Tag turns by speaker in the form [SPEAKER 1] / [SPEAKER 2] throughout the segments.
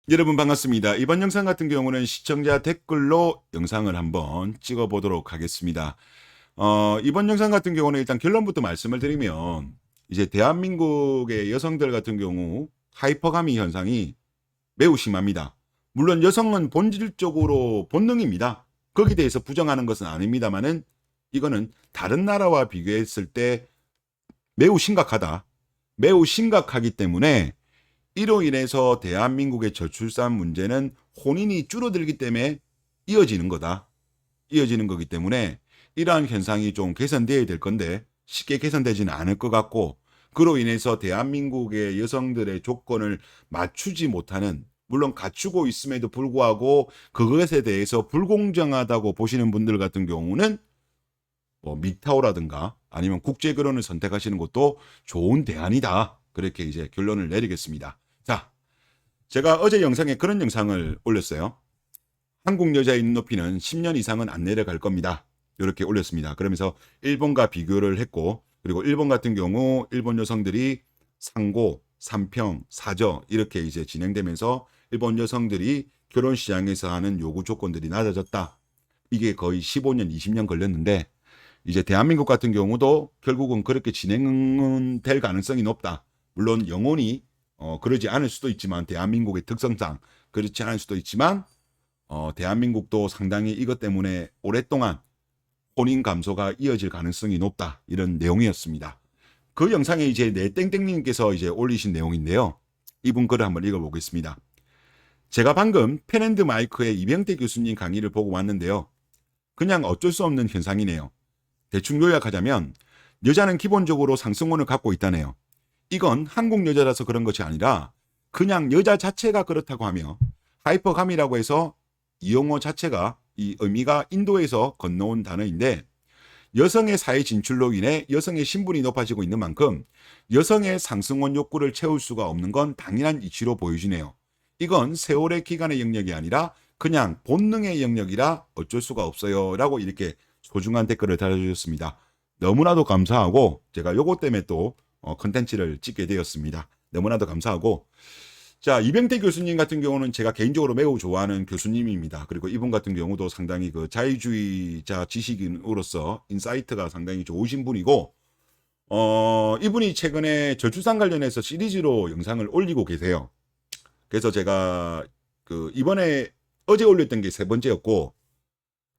[SPEAKER 1] 여러분 반갑습니다. 이번 영상 같은 경우는 시청자 댓글로 영상을 한번 찍어 보도록 하겠습니다. 이번 영상 같은 경우는 일단 결론부터 말씀을 드리면 이제 대한민국의 여성들 같은 경우 하이퍼가미 현상이 매우 심합니다. 물론 여성은 본질적으로 본능입니다. 거기에 대해서 부정하는 것은 아닙니다만은 이거는 다른 나라와 비교했을 때 매우 심각하다. 매우 심각하기 때문에 이로 인해서 대한민국의 저출산 문제는 혼인이 줄어들기 때문에 이어지는 거다. 이어지는 거기 때문에 이러한 현상이 좀 개선되어야 될 건데 쉽게 개선되지는 않을 것 같고, 그로 인해서 대한민국의 여성들의 조건을 맞추지 못하는, 물론 갖추고 있음에도 불구하고 그것에 대해서 불공정하다고 보시는 분들 같은 경우는 뭐 미타오라든가 아니면 국제 결혼을 선택하시는 것도 좋은 대안이다. 그렇게 이제 결론을 내리겠습니다. 자, 제가 어제 영상에 그런 영상을 올렸어요. 한국 여자의 눈높이는 10년 이상은 안 내려갈 겁니다. 이렇게 올렸습니다. 그러면서 일본과 비교를 했고, 그리고 일본 같은 경우 일본 여성들이 상고, 삼평, 사저 이렇게 이제 진행되면서 일본 여성들이 결혼 시장에서 하는 요구 조건들이 낮아졌다. 이게 거의 15년, 20년 걸렸는데 이제 대한민국 같은 경우도 결국은 그렇게 진행은 될 가능성이 높다. 물론 영원히 그러지 않을 수도 있지만, 대한민국의 특성상 그렇지 않을 수도 있지만 대한민국도 상당히 이것 때문에 오랫동안 혼인 감소가 이어질 가능성이 높다. 이런 내용이었습니다. 그 영상에 이제 내 땡땡님께서 이제 올리신 내용인데요. 이분 글을 한번 읽어보겠습니다. 제가 방금 펜앤드 마이크의 이병태 교수님 강의를 보고 왔는데요. 그냥 어쩔 수 없는 현상이네요. 대충 요약하자면 여자는 기본적으로 상승혼을 갖고 있다네요. 이건 한국 여자라서 그런 것이 아니라 그냥 여자 자체가 그렇다고 하며, 하이퍼감이라고 해서 이 용어 자체가 이 의미가 인도에서 건너온 단어인데, 여성의 사회 진출로 인해 여성의 신분이 높아지고 있는 만큼 여성의 상승혼 욕구를 채울 수가 없는 건 당연한 이치로 보여지네요. 이건 세월의 기간의 영역이 아니라 그냥 본능의 영역이라 어쩔 수가 없어요. 라고 이렇게 소중한 댓글을 달아주셨습니다. 너무나도 감사하고, 제가 요거 때문에 또 컨텐츠를 찍게 되었습니다. 너무나도 감사하고, 자, 이병태 교수님 같은 경우는 제가 개인적으로 매우 좋아하는 교수님입니다. 그리고 이분 같은 경우도 상당히 그 자유주의자 지식인으로서 인사이트가 상당히 좋으신 분이고, 이분이 최근에 저출산 관련해서 시리즈로 영상을 올리고 계세요. 그래서 제가 그 이번에 어제 올렸던 게 세 번째였고,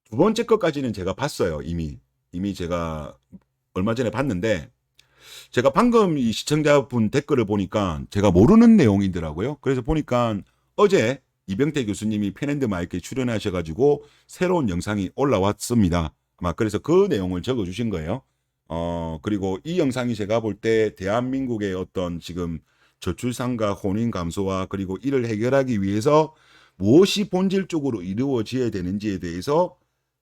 [SPEAKER 1] 두 번째 것까지는 제가 봤어요. 이미 제가 얼마 전에 봤는데, 제가 방금 이 시청자분 댓글을 보니까 제가 모르는 내용이더라고요. 그래서 보니까 어제 이병태 교수님이 펜앤드 마이크에 출연하셔가지고 새로운 영상이 올라왔습니다. 아마 그래서 그 내용을 적어주신 거예요. 그리고 이 영상이 제가 볼 때 대한민국의 어떤 지금 저출산과 혼인 감소와 그리고 이를 해결하기 위해서 무엇이 본질적으로 이루어져야 되는지에 대해서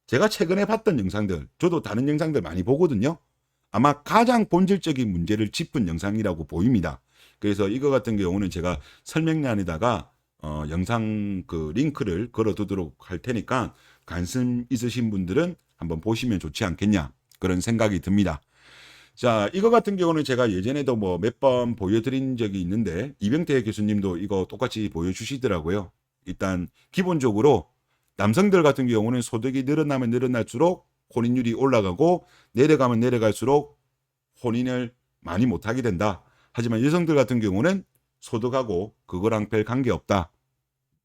[SPEAKER 1] 제가 최근에 봤던 영상들, 저도 다른 영상들 많이 보거든요. 아마 가장 본질적인 문제를 짚은 영상이라고 보입니다. 그래서 이거 같은 경우는 제가 설명란에다가 영상 그 링크를 걸어두도록 할 테니까 관심 있으신 분들은 한번 보시면 좋지 않겠냐, 그런 생각이 듭니다. 자, 이거 같은 경우는 제가 예전에도 뭐 몇 번 보여드린 적이 있는데 이병태 교수님도 이거 똑같이 보여주시더라고요. 일단 기본적으로 남성들 같은 경우는 소득이 늘어나면 늘어날수록 혼인율이 올라가고, 내려가면 내려갈수록 혼인을 많이 못하게 된다. 하지만 여성들 같은 경우는 소득하고 그거랑 별 관계없다.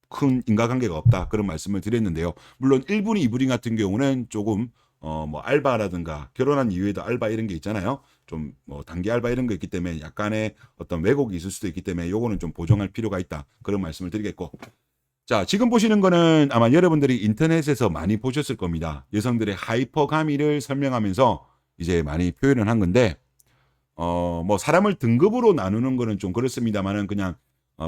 [SPEAKER 1] 큰 인과관계가 없다. 그런 말씀을 드렸는데요. 물론 1분위, 2분위 같은 경우는 조금 뭐 알바라든가 결혼한 이후에도 알바 이런 게 있잖아요. 좀 뭐 단기 알바 이런 거 있기 때문에 약간의 어떤 왜곡이 있을 수도 있기 때문에 요거는 좀 보정할 필요가 있다. 그런 말씀을 드리겠고, 자, 지금 보시는 거는 아마 여러분들이 인터넷에서 많이 보셨을 겁니다. 여성들의 하이퍼가미를 설명하면서 이제 많이 표현을 한 건데, 뭐 사람을 등급으로 나누는 거는 좀 그렇습니다만은 그냥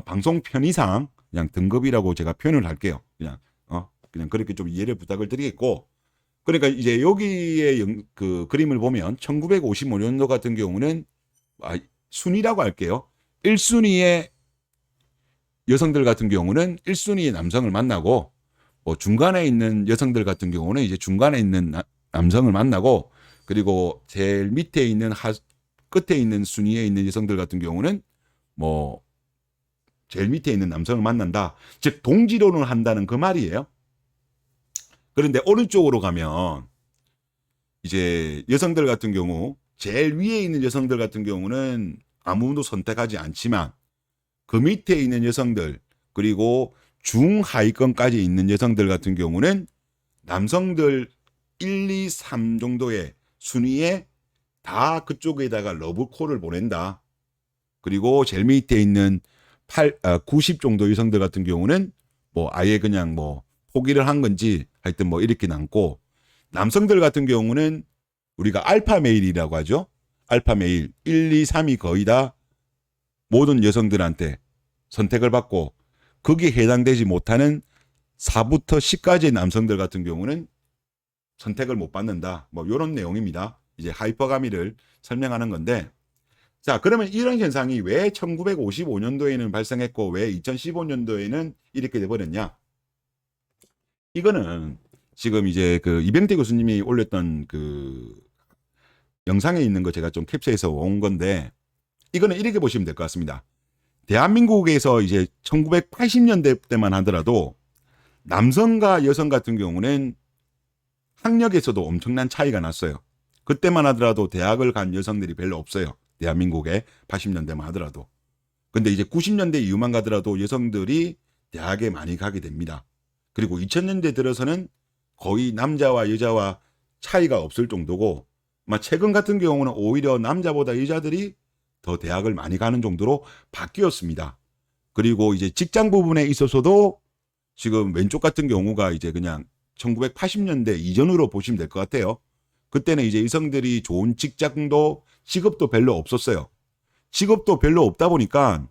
[SPEAKER 1] 방송 편의상 그냥 등급이라고 제가 표현을 할게요. 그냥 그렇게 좀 이해를 부탁을 드리겠고, 그러니까 이제 여기에 그 그림을 보면 1955년도 같은 경우는 순위라고 할게요. 1순위의 여성들 같은 경우는 1순위의 남성을 만나고, 뭐 중간에 있는 여성들 같은 경우는 이제 중간에 있는 남성을 만나고, 그리고 제일 밑에 있는 끝에 있는 순위에 있는 여성들 같은 경우는 뭐 제일 밑에 있는 남성을 만난다. 즉 동지론을 한다는 그 말이에요. 그런데 오른쪽으로 가면 이제 여성들 같은 경우 제일 위에 있는 여성들 같은 경우는 아무도 선택하지 않지만 그 밑에 있는 여성들 그리고 중하위권까지 있는 여성들 같은 경우는 남성들 1, 2, 3 정도의 순위에 다 그쪽에다가 러브콜을 보낸다. 그리고 제일 밑에 있는 90 정도 여성들 같은 경우는 뭐 아예 그냥 뭐 포기를 한 건지 하여튼 뭐 이렇게 남고, 남성들 같은 경우는 우리가 알파 메일이라고 하죠. 알파 메일 1, 2, 3이 거의 다 모든 여성들한테 선택을 받고 거기에 해당되지 못하는 4부터 10까지의 남성들 같은 경우는 선택을 못 받는다. 뭐 이런 내용입니다. 이제 하이퍼가미를 설명하는 건데, 자 그러면 이런 현상이 왜 1955년도에는 발생했고 왜 2015년도에는 이렇게 돼버렸냐? 이거는 지금 이제 그 이병태 교수님이 올렸던 그 영상에 있는 거 제가 좀 캡처해서 온 건데, 이거는 이렇게 보시면 될 것 같습니다. 대한민국에서 이제 1980년대 때만 하더라도 남성과 여성 같은 경우는 학력에서도 엄청난 차이가 났어요. 그때만 하더라도 대학을 간 여성들이 별로 없어요. 대한민국에 80년대만 하더라도. 근데 이제 90년대 이후만 가더라도 여성들이 대학에 많이 가게 됩니다. 그리고 2000년대 들어서는 거의 남자와 여자와 차이가 없을 정도고, 최근 같은 경우는 오히려 남자보다 여자들이 더 대학을 많이 가는 정도로 바뀌었습니다. 그리고 이제 직장 부분에 있어서도 지금 왼쪽 같은 경우가 이제 그냥 1980년대 이전으로 보시면 될 것 같아요. 그때는 이제 여성들이 좋은 직장도 직업도 별로 없었어요. 직업도 별로 없다 보니까,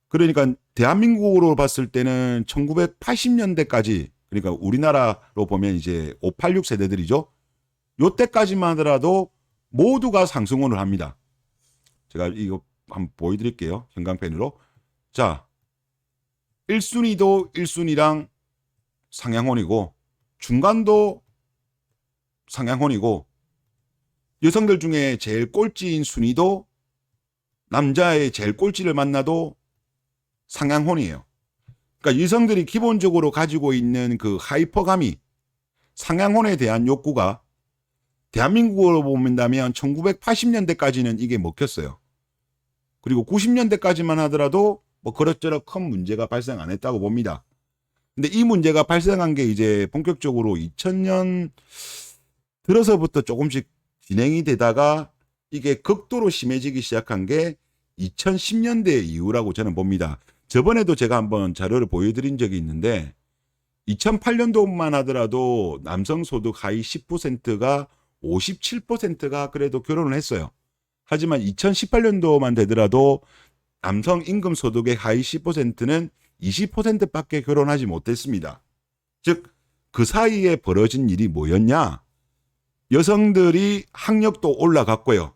[SPEAKER 1] 그러니까 대한민국으로 봤을 때는 1980년대까지, 그러니까 우리나라로 보면 이제 586 세대들이죠. 요때까지만 하더라도 모두가 상승혼을 합니다. 제가 이거 한번 보여드릴게요. 형광펜으로. 자, 1순위도 1순위랑 상향혼이고 중간도 상향혼이고 여성들 중에 제일 꼴찌인 순위도 남자의 제일 꼴찌를 만나도 상향혼이에요. 그러니까 여성들이 기본적으로 가지고 있는 그 하이퍼감이, 상향혼에 대한 욕구가 대한민국으로 본다면 1980년대까지는 이게 먹혔어요. 그리고 90년대까지만 하더라도 뭐 그럭저럭 큰 문제가 발생 안 했다고 봅니다. 근데 이 문제가 발생한 게 이제 본격적으로 2000년 들어서부터 조금씩 진행이 되다가 이게 극도로 심해지기 시작한 게 2010년대 이후라고 저는 봅니다. 저번에도 제가 한번 자료를 보여드린 적이 있는데 2008년도만 하더라도 남성 소득 하위 10%가 57%가 그래도 결혼을 했어요. 하지만 2018년도만 되더라도 남성 임금 소득의 하위 10%는 20%밖에 결혼하지 못했습니다. 즉 그 사이에 벌어진 일이 뭐였냐? 여성들이 학력도 올라갔고요.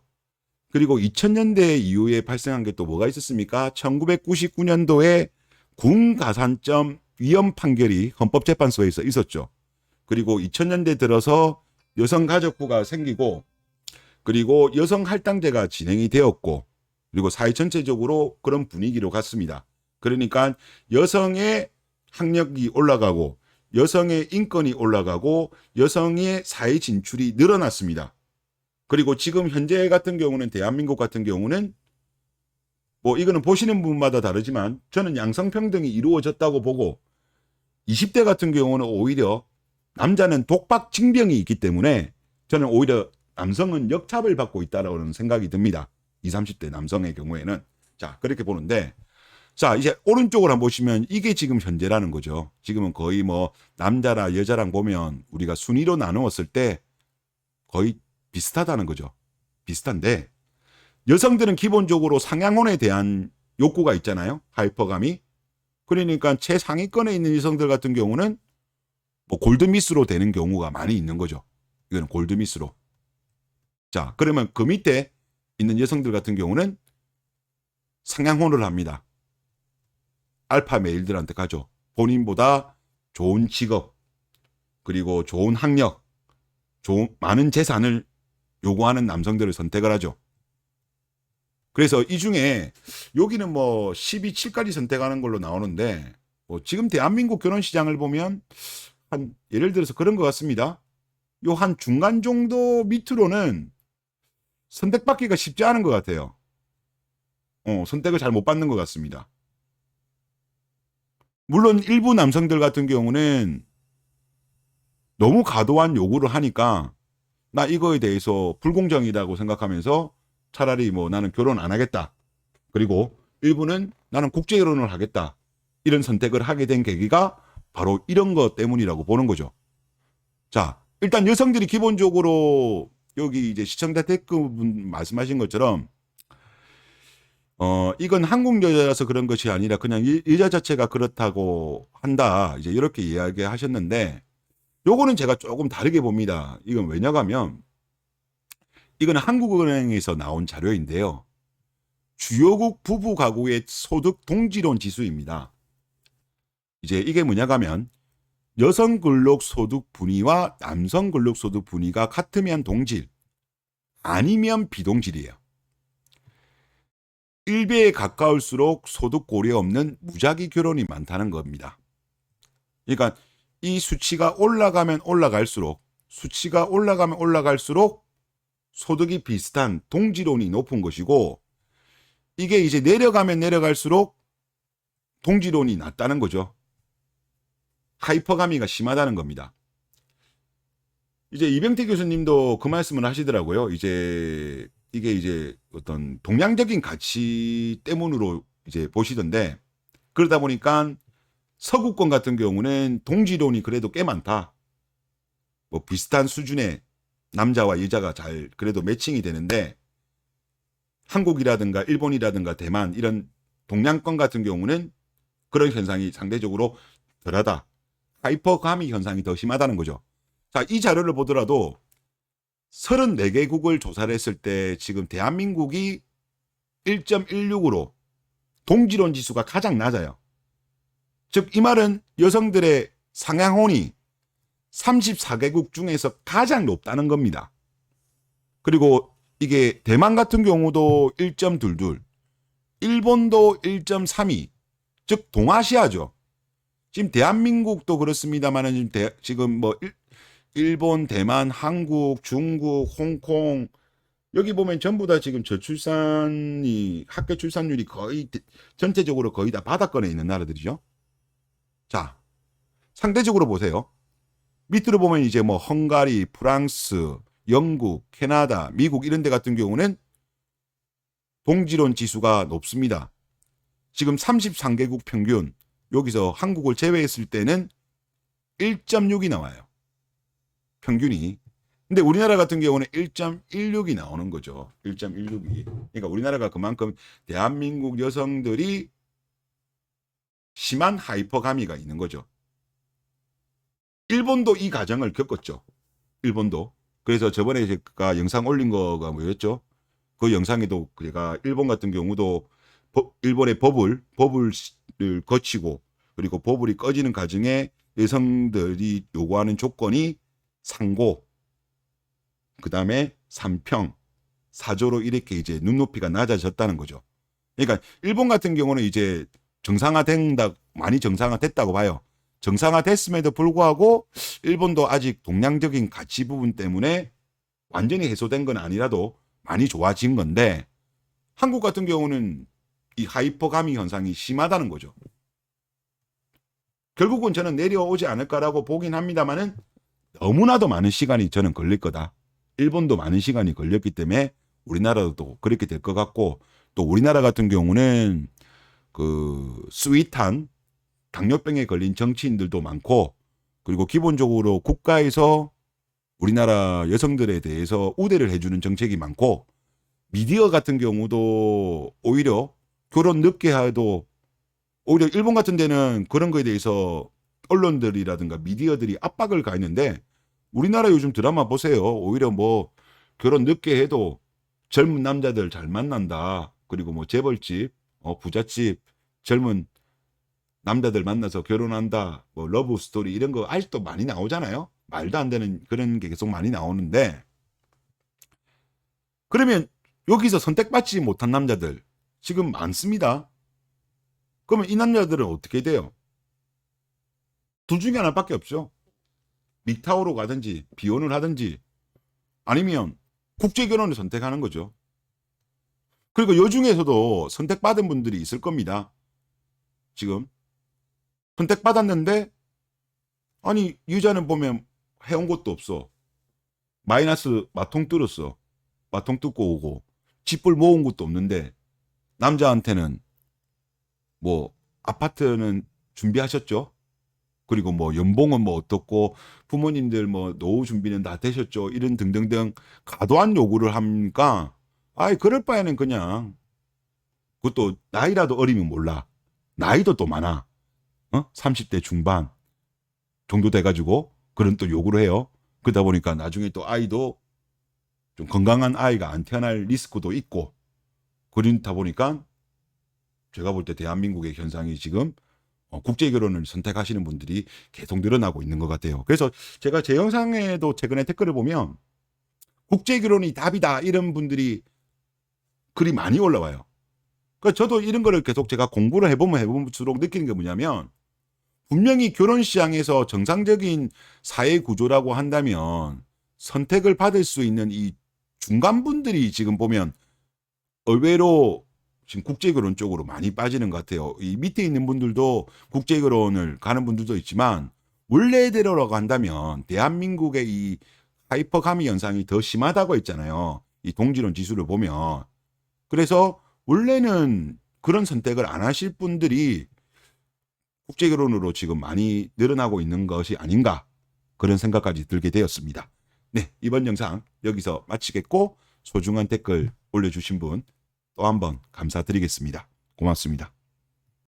[SPEAKER 1] 그리고 2000년대 이후에 발생한 게 또 뭐가 있었습니까? 1999년도에 군가산점 위헌 판결이 헌법재판소에서 있었죠. 그리고 2000년대 들어서 여성가족부가 생기고, 그리고 여성할당제가 진행이 되었고, 그리고 사회 전체적으로 그런 분위기로 갔습니다. 그러니까 여성의 학력이 올라가고 여성의 인권이 올라가고 여성의 사회 진출이 늘어났습니다. 그리고 지금 현재 같은 경우는 대한민국 같은 경우는 뭐 이거는 보시는 분마다 다르지만 저는 양성평등이 이루어졌다고 보고, 20대 같은 경우는 오히려 남자는 독박 징병이 있기 때문에 저는 오히려 남성은 역차별 받고 있다라는 생각이 듭니다. 20, 30대 남성의 경우에는. 자, 그렇게 보는데, 자, 이제 오른쪽으로 한번 보시면 이게 지금 현재라는 거죠. 지금은 거의 뭐 남자랑 여자랑 보면 우리가 순위로 나누었을 때 거의 비슷하다는 거죠. 비슷한데 여성들은 기본적으로 상향혼에 대한 욕구가 있잖아요. 하이퍼감이. 그러니까 최상위권에 있는 여성들 같은 경우는 뭐 골드미스로 되는 경우가 많이 있는 거죠. 이거는 골드미스로. 자, 그러면 그 밑에 있는 여성들 같은 경우는 상향혼을 합니다. 알파 메일들한테 가죠. 본인보다 좋은 직업, 그리고 좋은 학력, 많은 재산을 요구하는 남성들을 선택을 하죠. 그래서 이 중에 여기는 뭐 12, 7까지 선택하는 걸로 나오는데 뭐 지금 대한민국 결혼 시장을 보면 한 예를 들어서 그런 것 같습니다. 요 한 중간 정도 밑으로는 선택받기가 쉽지 않은 것 같아요. 선택을 잘 못 받는 것 같습니다. 물론 일부 남성들 같은 경우는 너무 과도한 요구를 하니까 나 이거에 대해서 불공정이라고 생각하면서 차라리 뭐 나는 결혼 안 하겠다. 그리고 일부는 나는 국제 결혼을 하겠다. 이런 선택을 하게 된 계기가 바로 이런 것 때문이라고 보는 거죠. 자, 일단 여성들이 기본적으로 여기 이제 시청자 댓글 분 말씀하신 것처럼 이건 한국 여자라서 그런 것이 아니라 그냥 여자 자체가 그렇다고 한다. 이제 이렇게 이야기하셨는데 요거는 제가 조금 다르게 봅니다. 이건 왜냐하면 이건 한국은행에서 나온 자료인데요. 주요국 부부 가구의 소득 동질원 지수입니다. 이제 이게 뭐냐면 여성 근로 소득 분위와 남성 근로 소득 분위가 같으면 동질, 아니면 비동질이에요. 1배에 가까울수록 소득 고려 없는 무작위 결혼이 많다는 겁니다. 그러니까 이 수치가 올라가면 올라갈수록 소득이 비슷한 동질혼이 높은 것이고 이게 이제 내려가면 내려갈수록 동질혼이 낮다는 거죠. 하이퍼가미가 심하다는 겁니다. 이제 이병태 교수님도 그 말씀을 하시더라고요. 이제 이게 이제 어떤 동양적인 가치 때문으로 이제 보시던데 그러다 보니까 서구권 같은 경우는 동질혼이 그래도 꽤 많다. 뭐 비슷한 수준의 남자와 여자가 잘 그래도 매칭이 되는데 한국이라든가 일본이라든가 대만 이런 동양권 같은 경우는 그런 현상이 상대적으로 덜하다. 하이퍼가미 현상이 더 심하다는 거죠. 자, 이 자료를 보더라도 34개국을 조사를 했을 때 지금 대한민국이 1.16으로 동질혼 지수가 가장 낮아요. 즉, 이 말은 여성들의 상향혼이 34개국 중에서 가장 높다는 겁니다. 그리고 이게 대만 같은 경우도 1.22, 일본도 1.32, 즉 동아시아죠. 지금 대한민국도 그렇습니다만 지금 뭐 일본, 대만, 한국, 중국, 홍콩 여기 보면 전부 다 지금 저출산이 학교 출산율이 거의 전체적으로 거의 다 바닥권에 있는 나라들이죠. 자, 상대적으로 보세요. 밑으로 보면 이제 뭐 헝가리, 프랑스, 영국, 캐나다, 미국 이런 데 같은 경우는 동질혼 지수가 높습니다. 지금 33개국 평균 여기서 한국을 제외했을 때는 1.6이 나와요. 평균이. 근데 우리나라 같은 경우는 1.16이 나오는 거죠. 1.16이. 그러니까 우리나라가 그만큼 대한민국 여성들이 심한 하이퍼가미가 있는 거죠. 일본도 이 과정을 겪었죠. 일본도. 그래서 저번에 제가 영상 올린 거가 뭐였죠? 그 영상에도 제가 일본 같은 경우도 일본의 버블을 거치고 그리고 버블이 꺼지는 과정에 여성들이 요구하는 조건이 상고, 그 다음에 삼평, 사조로 이렇게 이제 눈높이가 낮아졌다는 거죠. 그러니까 일본 같은 경우는 이제 많이 정상화됐다고 봐요. 정상화됐음에도 불구하고 일본도 아직 동양적인 가치 부분 때문에 완전히 해소된 건 아니라도 많이 좋아진 건데 한국 같은 경우는 이 하이퍼가미 현상이 심하다는 거죠. 결국은 저는 내려오지 않을까라고 보긴 합니다만은 너무나도 많은 시간이 저는 걸릴 거다. 일본도 많은 시간이 걸렸기 때문에 우리나라도 그렇게 될 것 같고 또 우리나라 같은 경우는 그 스윗한 당뇨병에 걸린 정치인들도 많고 그리고 기본적으로 국가에서 우리나라 여성들에 대해서 우대를 해주는 정책이 많고 미디어 같은 경우도 오히려 결혼 늦게 해도 오히려 일본 같은 데는 그런 거에 대해서 언론들이라든가 미디어들이 압박을 가했는데 우리나라 요즘 드라마 보세요. 오히려 뭐 결혼 늦게 해도 젊은 남자들 잘 만난다. 그리고 뭐 재벌집, 부잣집 젊은 남자들 만나서 결혼한다. 뭐 러브 스토리 이런 거 아직도 많이 나오잖아요. 말도 안 되는 그런 게 계속 많이 나오는데 그러면 여기서 선택받지 못한 남자들 지금 많습니다. 그러면 이 남자들은 어떻게 돼요? 둘 중에 하나밖에 없죠. 믹타오로 가든지 비혼을 하든지 아니면 국제결혼을 선택하는 거죠. 그리고 요 중에서도 선택받은 분들이 있을 겁니다. 지금 선택받았는데 아니 여자는 보면 해온 것도 없어. 마이너스 마통 뚫었어. 마통 뚫고 오고 집불 모은 것도 없는데 남자한테는 뭐 아파트는 준비하셨죠? 그리고 뭐 연봉은 뭐 어떻고 부모님들 뭐 노후 준비는 다 되셨죠? 이런 등등등 과도한 요구를 하니까 아이 그럴 바에는 그냥 그것도 나이라도 어리면 몰라. 나이도 또 많아. 30대 중반 정도 돼가지고 그런 또 요구를 해요. 그러다 보니까 나중에 또 아이도 좀 건강한 아이가 안 태어날 리스크도 있고 그러다 보니까 제가 볼 때 대한민국의 현상이 지금 국제 결혼을 선택하시는 분들이 계속 늘어나고 있는 것 같아요. 그래서 제가 제 영상에도 최근에 댓글을 보면 국제 결혼이 답이다 이런 분들이 글이 많이 올라와요. 그러니까 저도 이런 거를 계속 제가 공부를 해볼수록 느끼는 게 뭐냐면 분명히 결혼 시장에서 정상적인 사회 구조라고 한다면 선택을 받을 수 있는 이 중간분들이 지금 보면 의외로 지금 국제결혼 쪽으로 많이 빠지는 것 같아요. 이 밑에 있는 분들도 국제결혼을 가는 분들도 있지만 원래대로라고 한다면 대한민국의 이 하이퍼가미 현상이 더 심하다고 했잖아요. 이 동질혼 지수를 보면. 그래서 원래는 그런 선택을 안 하실 분들이 국제결혼으로 지금 많이 늘어나고 있는 것이 아닌가 그런 생각까지 들게 되었습니다. 네, 이번 영상 여기서 마치겠고 소중한 댓글 올려주신 분 또 한번 감사드리겠습니다. 고맙습니다.